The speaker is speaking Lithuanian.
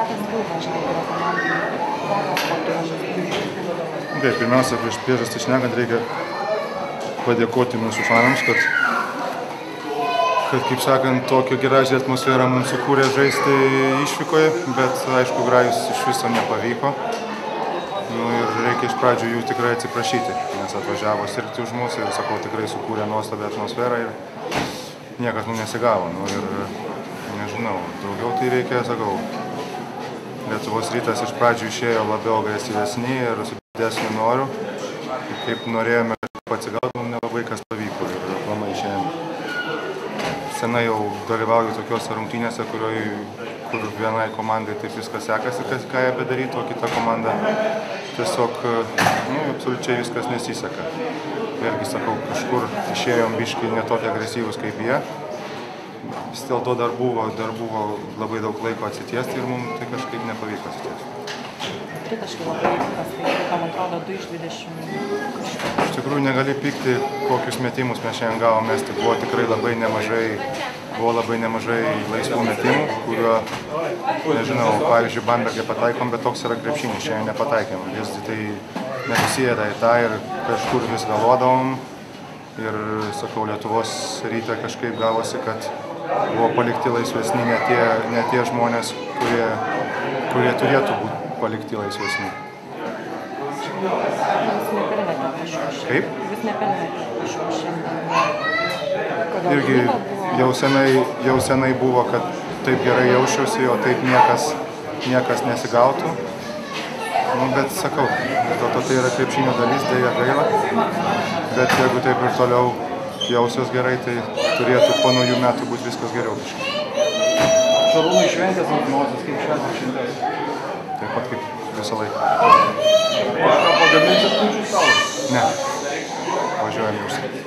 Tadas Vilkas, žinai, yra komandai. Taip, pirmiausia, prieš priežastį šnekant reikia padėkoti mūsų fanams, kad, kaip sakant, tokią gražią atmosferą mums sukūrė žaisti išvykoje, bet, aišku, grajus iš viso nepavyko. Ir reikia iš pradžių jų tikrai atsiprašyti, nes atvažiavo sirgti už mus ir, sakau, tikrai sukūrė nuostabią atmosferą ir niekas mums nesigavo. Ir nežinau, daugiau tai reikia, sakau, Lietuvos Rytas iš pradžių išėjo labiau agresyvesni ir su didesniu noru. Kaip norėjome atsigauti, mums nelabai kas pavyko. Ir aplamai šiandien senai jau dalyvauju tokiuose rungtynėse, kur vienai komandai taip viskas sekasi, ką jie bedarytų, o kita komanda tiesiog, absoliučiai viskas nesiseka. Vėlgi, sakau, kažkur išėjom biškį ne tokie agresyvūs kaip jie. Vis dėlto dar buvo labai daug laiko atsitiesti ir mums tai kažkaip nepavyko atsitiesti. Tritaškai labai prastai, man atrodo, 2 iš 20. Iš tikrųjų negali pykti, kokius metimus mes šiandien gavom mesti. Buvo tikrai labai nemažai laisvų metimų, kuriuo, nežinau, pavyzdžiui, Bamberge pataikom, bet toks yra krepšinis, šiandien nepataikėm. Vis tai nesusijęda į tą ir kažkur vis vėluodavom. Ir, sakau, Lietuvos Ryte kažkaip gavosi, kad buvo palikti laisvesni ne tie žmonės, kurie turėtų būti palikti laisvesni. Jūs nepelnėte kažko šiandien. Kaip? Jūs nepelnėte kažko šiandien. Irgi jau senai buvo, kad taip gerai jaučiausi, o taip niekas nesigautų. Bet sakau, dėl to tai yra krepšinio dalis, dėja gaila. Bet jeigu taip ir toliau jausios gerai, tai turėtų po naujų metų būti viskas geriau. Šarūnai šventės ant nosies, kaip šventės šiandien? Taip pat kaip visą laiką. Kažką pagaminsit kūčių stalo? Ne. Važiuojam į užsienį.